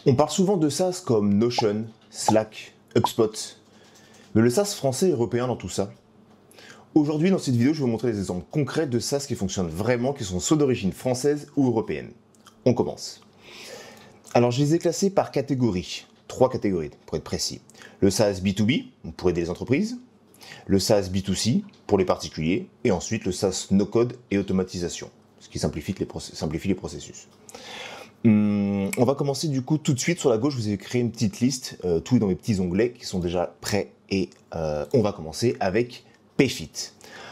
On parle souvent de SaaS comme Notion, Slack, HubSpot, mais le SaaS français et européen dans tout ça. Aujourd'hui, dans cette vidéo, je vais vous montrer des exemples concrets de SaaS qui fonctionnent vraiment, qui sont soit d'origine française ou européenne. On commence. Alors, je les ai classés par catégorie. 3 catégories, pour être précis. Le SaaS B2B, pour aider les entreprises. Le SaaS B2C, pour les particuliers. Et ensuite, le SaaS no-code et automatisation, ce qui simplifie les processus. On va commencer du coup tout de suite. Sur la gauche, vous avez créé une petite liste, tout est dans mes petits onglets qui sont déjà prêts. Et on va commencer avec Payfit.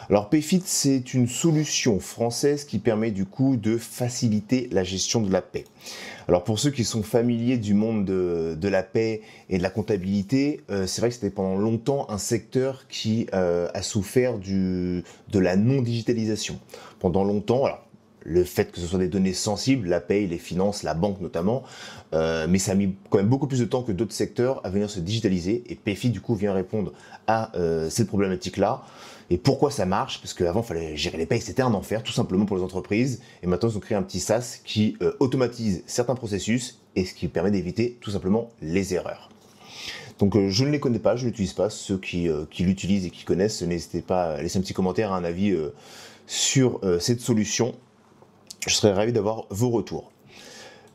Alors Payfit, c'est une solution française qui permet du coup de faciliter la gestion de la paie. Alors pour ceux qui sont familiers du monde de la paie et de la comptabilité, c'est vrai que c'était pendant longtemps un secteur qui a souffert de la non-digitalisation. Pendant longtemps, alors le fait que ce soit des données sensibles, la paie, les finances, la banque notamment, mais ça a mis quand même beaucoup plus de temps que d'autres secteurs à venir se digitaliser, et Payfit du coup vient répondre à cette problématique-là. Et pourquoi ça marche? Parce qu'avant, il fallait gérer les payes, c'était un enfer, tout simplement pour les entreprises. Et maintenant, ils ont créé un petit SaaS qui automatise certains processus et ce qui permet d'éviter tout simplement les erreurs. Donc je ne les connais pas, je ne l'utilise pas. Ceux qui l'utilisent et qui connaissent, n'hésitez pas à laisser un petit commentaire, un avis sur cette solution. Je serais ravi d'avoir vos retours.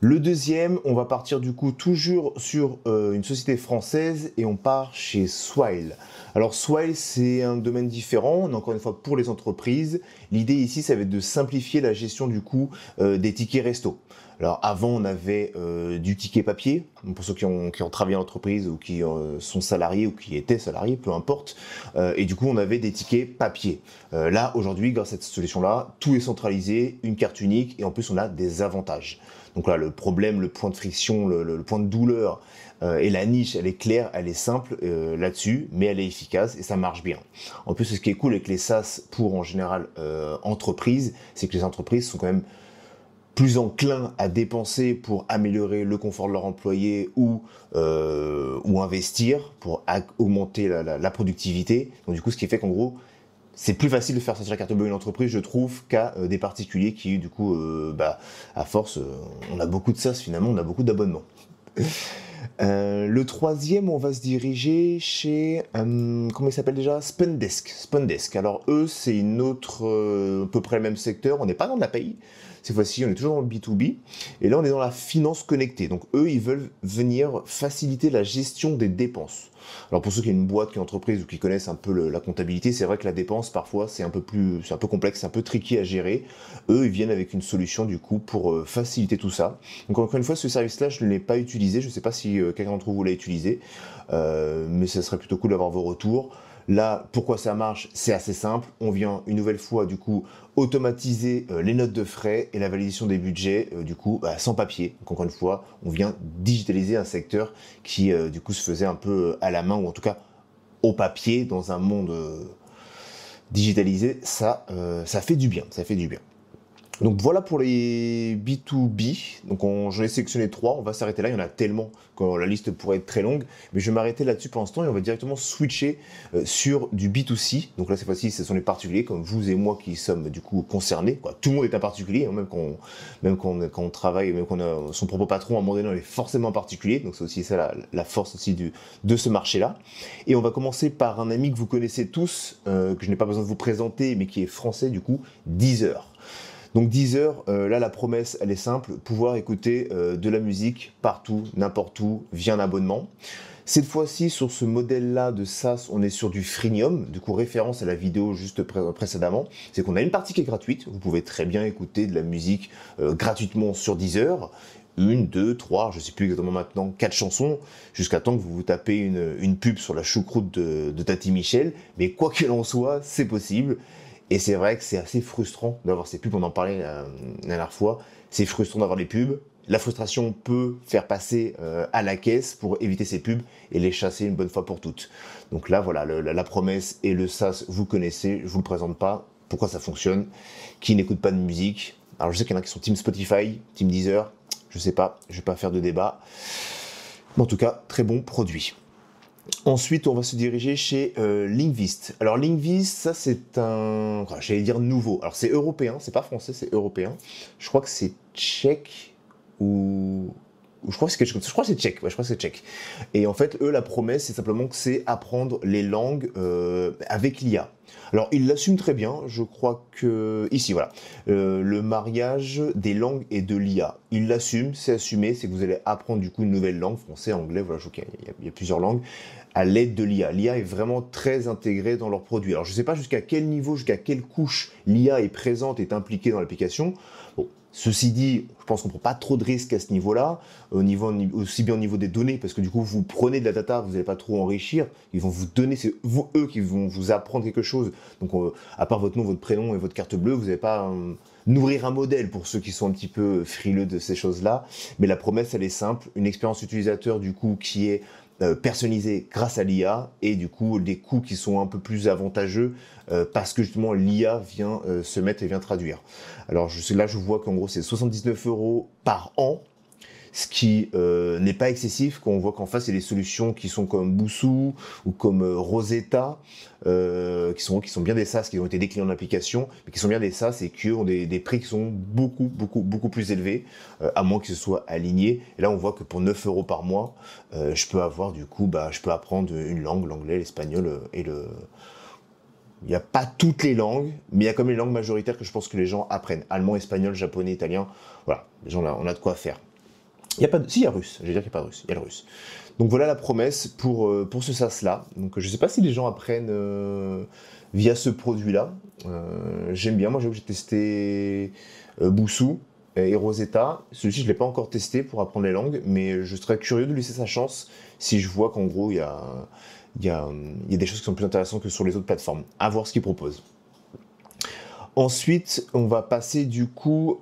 Le deuxième, on va partir du coup toujours sur une société française et on part chez Swile. Alors Swile, c'est un domaine différent, on est encore une fois pour les entreprises. L'idée ici, ça va être de simplifier la gestion du coup des tickets resto. Alors avant, on avait du ticket papier, pour ceux qui ont travaillé en entreprise ou qui sont salariés ou qui étaient salariés, peu importe. Et du coup, on avait des tickets papier. Là, aujourd'hui, grâce à cette solution-là, tout est centralisé, une carte unique, et en plus, on a des avantages. Donc là, le problème, le point de friction, le point de douleur et la niche, elle est claire, elle est simple là-dessus, mais elle est efficace et ça marche bien. En plus, ce qui est cool avec les SaaS pour en général entreprises, c'est que les entreprises sont quand même plus enclins à dépenser pour améliorer le confort de leurs employés ou investir pour augmenter la productivité. Donc du coup, ce qui fait qu'en gros, c'est plus facile de faire sortir la carte bleue une entreprise, je trouve, qu'à des particuliers qui, du coup, à force, on a beaucoup de SaaS finalement, on a beaucoup d'abonnements. Le troisième, on va se diriger chez, comment il s'appelle déjà? Spundesk. Spundesk. Alors eux, c'est une autre, à peu près le même secteur, on n'est pas dans de la paye. Cette fois-ci, on est toujours dans le B2B. Et là, on est dans la finance connectée. Donc, eux, ils veulent venir faciliter la gestion des dépenses. Alors, pour ceux qui ont une boîte, qui ont une entreprise ou qui connaissent un peu la comptabilité, c'est vrai que la dépense, parfois, c'est un peu complexe, c'est un peu tricky à gérer. Eux, ils viennent avec une solution, du coup, pour faciliter tout ça. Donc, encore une fois, ce service-là, je ne l'ai pas utilisé. Je ne sais pas si quelqu'un d'entre vous l'a utilisé. Mais ça serait plutôt cool d'avoir vos retours. Là, pourquoi ça marche? C'est assez simple. On vient une nouvelle fois, du coup, automatiser les notes de frais et la validation des budgets, du coup, sans papier. Donc, encore une fois, on vient digitaliser un secteur qui, du coup, se faisait un peu à la main, ou en tout cas au papier, dans un monde digitalisé. Ça fait du bien, ça fait du bien. Donc voilà pour les B2B, donc j'en ai sélectionné 3, on va s'arrêter là, il y en a tellement que la liste pourrait être très longue, mais je vais m'arrêter là-dessus pour l'instant et on va directement switcher sur du B2C. Donc là cette fois-ci ce sont les particuliers comme vous et moi qui sommes du coup concernés, quoi. Tout le monde est un particulier, hein, quand on travaille, même qu'on a son propre patron, à un moment donné on est forcément particulier, donc c'est aussi ça la force aussi de ce marché-là. Et on va commencer par un ami que vous connaissez tous, que je n'ai pas besoin de vous présenter, mais qui est français du coup, Deezer. Donc Deezer, là la promesse elle est simple, pouvoir écouter de la musique partout, n'importe où, via un abonnement. Cette fois-ci sur ce modèle-là de SaaS, on est sur du freemium, du coup référence à la vidéo juste précédemment, c'est qu'on a une partie qui est gratuite, vous pouvez très bien écouter de la musique gratuitement sur Deezer, 1, 2, 3, je ne sais plus exactement maintenant, 4 chansons, jusqu'à temps que vous vous tapez une pub sur la choucroute de Tati Michel, mais quoi qu'il en soit, c'est possible. Et c'est vrai que c'est assez frustrant d'avoir ces pubs, on en parlait la dernière fois, c'est frustrant d'avoir les pubs, la frustration peut faire passer à la caisse pour éviter ces pubs et les chasser une bonne fois pour toutes. Donc là voilà, la promesse et le SaaS, vous connaissez, je vous le présente pas, pourquoi ça fonctionne, qui n'écoute pas de musique. Alors je sais qu'il y en a qui sont Team Spotify, Team Deezer, je sais pas, je vais pas faire de débat, mais en tout cas, très bon produit. Ensuite, on va se diriger chez Linkvist. Alors Linkvist, ça c'est j'allais dire nouveau. Alors c'est européen, c'est pas français, c'est européen. Je crois que c'est tchèque ou je crois que c'est quelque chose, je crois que c'est tchèque, ouais, je crois que c'est tchèque. Et en fait, eux, la promesse, c'est simplement que c'est apprendre les langues avec l'IA. Alors, ils l'assument très bien, je crois que... Ici, voilà. Le mariage des langues et de l'IA. Ils l'assument, c'est assumé, c'est que vous allez apprendre du coup une nouvelle langue, français, anglais, voilà, il y a plusieurs langues, à l'aide de l'IA. L'IA est vraiment très intégrée dans leurs produits. Alors, je ne sais pas jusqu'à quel niveau, jusqu'à quelle couche l'IA est présente, est impliquée dans l'application. Bon, ceci dit, je pense qu'on ne prend pas trop de risques à ce niveau-là, aussi bien au niveau des données, parce que du coup, vous prenez de la data, vous n'allez pas trop enrichir, ils vont vous donner, c'est eux qui vont vous apprendre quelque chose. Donc, à part votre nom, votre prénom et votre carte bleue, vous n'allez pas nourrir un modèle pour ceux qui sont un petit peu frileux de ces choses-là. Mais la promesse, elle est simple, une expérience utilisateur, du coup, qui est personnalisée grâce à l'IA, et du coup, des coûts qui sont un peu plus avantageux, parce que justement, l'IA vient se mettre et vient traduire. Alors là, je vois qu'en gros, c'est 79 € par an, ce qui n'est pas excessif quand on voit qu'en face, il y a des solutions qui sont comme Boussou ou comme Rosetta, qui sont bien des SaaS, qui ont été déclinés en application, mais qui sont bien des SaaS et qui ont des prix qui sont beaucoup plus élevés, à moins que ce soit aligné. Et là, on voit que pour 9 € par mois, je peux avoir du coup, je peux apprendre une langue, l'anglais, l'espagnol et le... Il n'y a pas toutes les langues, mais il y a comme les langues majoritaires que je pense que les gens apprennent. Allemand, espagnol, japonais, italien, voilà, les gens là, on a de quoi faire. Il y a pas de... Si, il y a russe, je vais dire qu'il n'y a pas de russe, il y a le russe. Donc voilà la promesse pour ce SaaS-là. Donc je ne sais pas si les gens apprennent via ce produit-là. J'aime bien, moi j'ai testé Boussou et Rosetta. Celui-ci, je ne l'ai pas encore testé pour apprendre les langues, mais je serais curieux de lui laisser sa chance si je vois qu'en gros, il y a des choses qui sont plus intéressantes que sur les autres plateformes. À voir ce qu'ils proposent. Ensuite, on va passer du coup,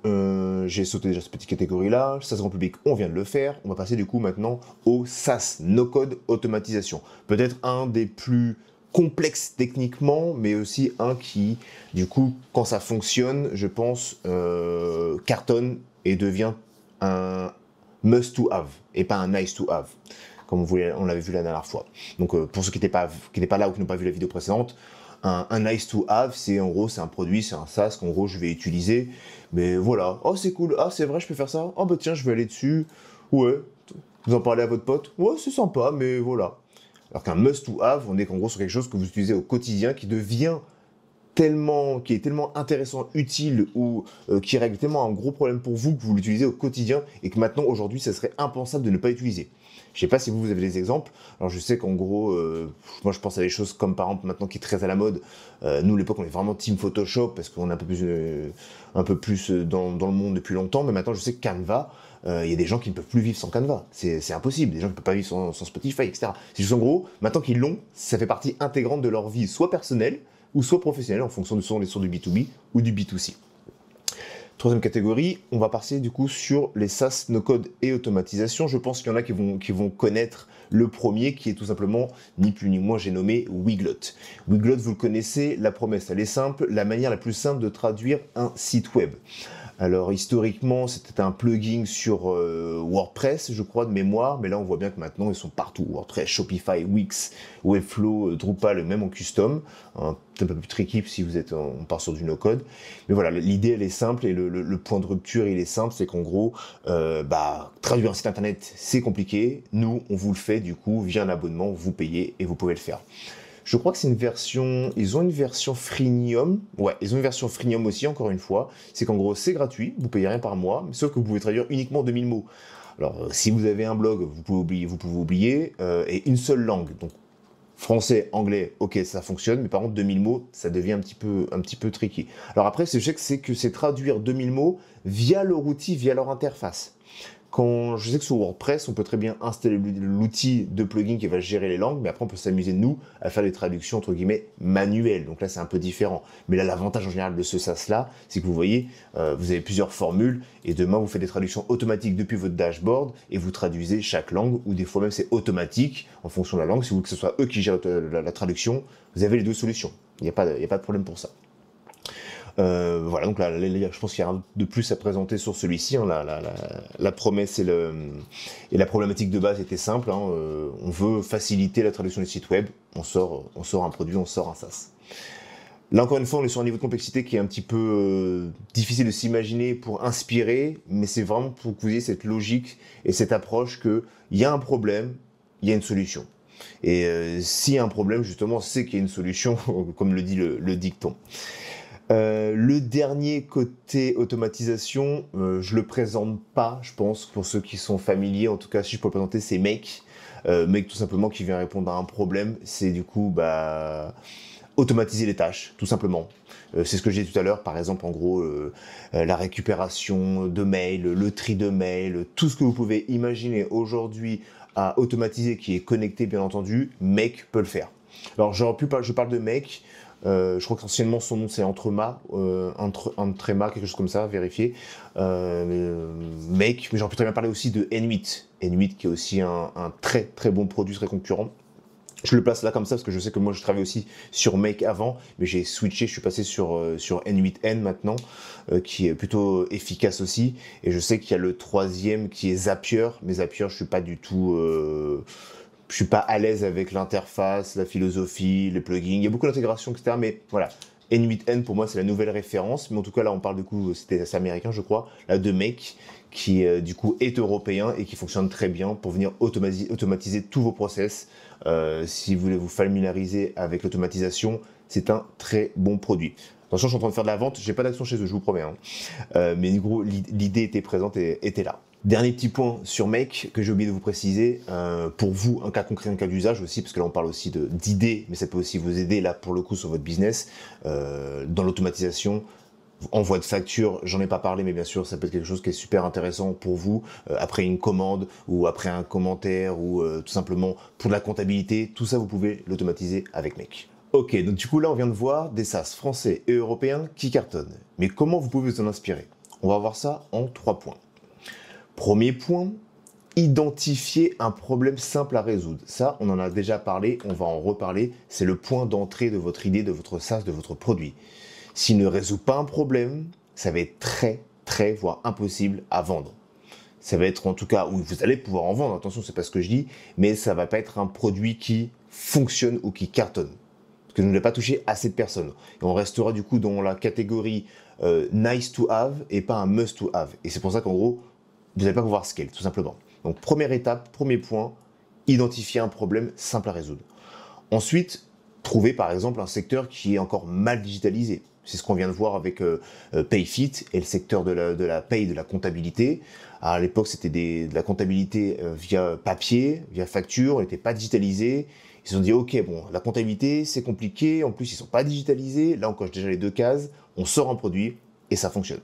j'ai sauté déjà cette petite catégorie-là, SaaS grand public, on vient de le faire, on va passer du coup maintenant au SaaS, no-code automatisation. Peut-être un des plus complexes techniquement, mais aussi un qui, du coup, quand ça fonctionne, je pense, cartonne et devient un must-to-have, et pas un nice-to-have, comme on l'avait vu la dernière fois. Donc pour ceux qui n'étaient pas là ou qui n'ont pas vu la vidéo précédente, un nice to have, c'est en gros, c'est un produit, c'est un SaaS qu'en gros je vais utiliser. Mais voilà, oh c'est cool, ah c'est vrai, je peux faire ça, oh bah tiens, je vais aller dessus. Ouais, vous en parlez à votre pote, ouais c'est sympa, mais voilà. Alors qu'un must to have, on est qu'en gros sur quelque chose que vous utilisez au quotidien qui devient qui est tellement intéressant, utile, ou qui règle tellement un gros problème pour vous que vous l'utilisez au quotidien et que maintenant, aujourd'hui, ça serait impensable de ne pas utiliser. Je sais pas si vous avez des exemples. Alors je sais qu'en gros, moi je pense à des choses comme par exemple maintenant qui est très à la mode. Nous à l'époque on est vraiment team Photoshop parce qu'on est un peu plus dans le monde depuis longtemps. Mais maintenant je sais que Canva, il y a des gens qui ne peuvent plus vivre sans Canva. C'est impossible. Des gens qui ne peuvent pas vivre sans Spotify, etc. C'est juste en gros, maintenant qu'ils l'ont, ça fait partie intégrante de leur vie, soit personnelle ou soit professionnelle en fonction de si on est sur du B2B ou du B2C. Troisième catégorie, on va passer du coup sur les SaaS, no-code et automatisation. Je pense qu'il y en a qui vont connaître le premier, qui est tout simplement, ni plus ni moins, j'ai nommé Weglot. Weglot, vous le connaissez, la promesse, elle est simple, la manière la plus simple de traduire un site web. Alors historiquement, c'était un plugin sur WordPress, je crois, de mémoire, mais là on voit bien que maintenant ils sont partout. WordPress, Shopify, Wix, Webflow, Drupal, même en custom. Peut-être un peu plus tricky si on part sur du no-code. Mais voilà, l'idée elle est simple et le point de rupture il est simple, c'est qu'en gros, traduire un site internet c'est compliqué. Nous, on vous le fait du coup via un abonnement, vous payez et vous pouvez le faire. Je crois que c'est une version... Ils ont une version freemium. Ouais, ils ont une version freemium aussi, encore une fois. C'est qu'en gros, c'est gratuit, vous payez rien par mois, sauf que vous pouvez traduire uniquement 2000 mots. Alors, si vous avez un blog, vous pouvez oublier, et une seule langue. Donc, français, anglais, ok, ça fonctionne, mais par contre, 2000 mots, ça devient un petit peu tricky. Alors après, je sais que c'est traduire 2000 mots via leur outil, via leur interface. Je sais que sur WordPress, on peut très bien installer l'outil de plugin qui va gérer les langues, mais après on peut s'amuser, nous, à faire des traductions, entre guillemets, manuelles. Donc là, c'est un peu différent. Mais là, l'avantage en général de ce SaaS-là, c'est que vous voyez, vous avez plusieurs formules, et demain, vous faites des traductions automatiques depuis votre dashboard, et vous traduisez chaque langue, ou des fois même c'est automatique, en fonction de la langue. Si vous voulez que ce soit eux qui gèrent la traduction, vous avez les deux solutions. Il n'y a pas de problème pour ça. Voilà, donc là, je pense qu'il y a un de plus à présenter sur celui-ci. Hein, la promesse et la problématique de base était simple. Hein, on veut faciliter la traduction des sites web. On sort un produit, on sort un SaaS. Là, encore une fois, on est sur un niveau de complexité qui est un petit peu difficile de s'imaginer pour inspirer, mais c'est vraiment pour que vous ayez cette logique et cette approche qu'il y a un problème, il y a une solution. Et s'il y a un problème, justement, c'est qu'il y a une solution, comme le dit le dicton. Le dernier côté automatisation, je le présente pas, je pense, pour ceux qui sont familiers. En tout cas, si je peux le présenter, c'est Make. Make, tout simplement, qui vient répondre à un problème. C'est du coup, automatiser les tâches, tout simplement. C'est ce que j'ai dit tout à l'heure, par exemple, en gros, la récupération de mails, le tri de mails, tout ce que vous pouvez imaginer aujourd'hui à automatiser, qui est connecté, bien entendu, Make peut le faire. Alors, je parle de Make. Je crois qu'anciennement son nom c'est Entrema, Entrema, quelque chose comme ça, vérifier. Make, mais j'aurais pu très bien parler aussi de N8. N8 qui est aussi un très très bon produit, très concurrent. Je le place là comme ça parce que je sais que moi je travaillais aussi sur Make avant, mais j'ai switché, je suis passé sur N8N maintenant, qui est plutôt efficace aussi. Et je sais qu'il y a le troisième qui est Zapier, mais Zapier je suis pas du tout... je suis pas à l'aise avec l'interface, la philosophie, les plugins. Il y a beaucoup d'intégration, etc. Mais voilà, N8N pour moi c'est la nouvelle référence. Mais en tout cas là on parle du coup, c'est américain je crois, là de Make, qui du coup est européen et qui fonctionne très bien pour venir automatiser tous vos process. Si vous voulez vous familiariser avec l'automatisation, c'est un très bon produit. Attention, je suis en train de faire de la vente, j'ai pas d'action chez eux, je vous promets. Hein. Mais du coup, l'idée était présente et était là. Dernier petit point sur Make que j'ai oublié de vous préciser, pour vous, un cas concret, un cas d'usage aussi, parce que là on parle aussi d'idées, mais ça peut aussi vous aider là pour le coup sur votre business, dans l'automatisation. Envoi de facture, j'en ai pas parlé, mais bien sûr, ça peut être quelque chose qui est super intéressant pour vous, après une commande, ou après un commentaire, ou tout simplement pour de la comptabilité, tout ça vous pouvez l'automatiser avec Make. Ok, donc du coup là on vient de voir des SaaS français et européens qui cartonnent. Mais comment vous pouvez vous en inspirer? On va voir ça en 3 points. Premier point, identifier un problème simple à résoudre. Ça, on en a déjà parlé, on va en reparler. C'est le point d'entrée de votre idée, de votre SaaS, de votre produit. S'il ne résout pas un problème, ça va être très, voire impossible à vendre. Ça va être en tout cas, où vous allez pouvoir en vendre, attention, c'est pas ce que je dis, mais ça va pas être un produit qui fonctionne ou qui cartonne. Parce que je ne vais pas toucher assez de personnes. Et on restera du coup dans la catégorie nice to have et pas un must to have. Et c'est pour ça qu'en gros, vous n'allez pas pouvoir scale, tout simplement. Donc première étape, premier point, identifier un problème simple à résoudre. Ensuite, trouver par exemple un secteur qui est encore mal digitalisé. C'est ce qu'on vient de voir avec PayFit et le secteur de la paye, de la comptabilité. À l'époque, c'était de la comptabilité via papier, via facture, on n'était pas digitalisé. Ils se sont dit, ok, bon, la comptabilité, c'est compliqué, en plus, ils ne sont pas digitalisés. Là, on coche déjà les 2 cases, on sort un produit et ça fonctionne.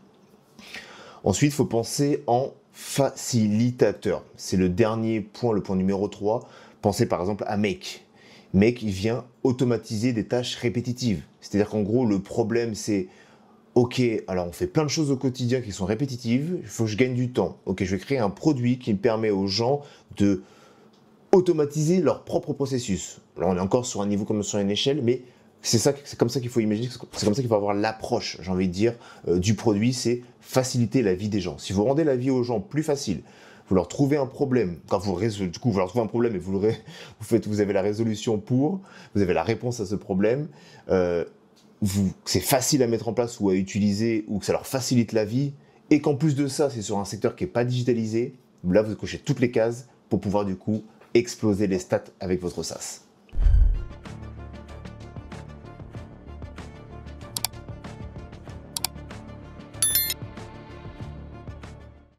Ensuite, il faut penser en facilitateur. C'est le dernier point, le point numéro 3. Pensez par exemple à Make. Make, il vient automatiser des tâches répétitives. C'est-à-dire qu'en gros, le problème, c'est ok, alors on fait plein de choses au quotidien qui sont répétitives, il faut que je gagne du temps. Ok, je vais créer un produit qui me permet aux gens de automatiser leur propre processus. Là, on est encore sur un niveau comme sur une échelle, mais c'est comme ça qu'il faut imaginer, c'est comme ça qu'il faut avoir l'approche, j'ai envie de dire, du produit, c'est faciliter la vie des gens. Si vous rendez la vie aux gens plus facile, vous leur trouvez un problème, du coup vous leur trouvez un problème et vous avez la résolution vous avez la réponse à ce problème, c'est facile à mettre en place ou à utiliser, ou que ça leur facilite la vie, et qu'en plus de ça, c'est sur un secteur qui n'est pas digitalisé, là vous cochez toutes les cases pour pouvoir du coup exploser les stats avec votre SaaS.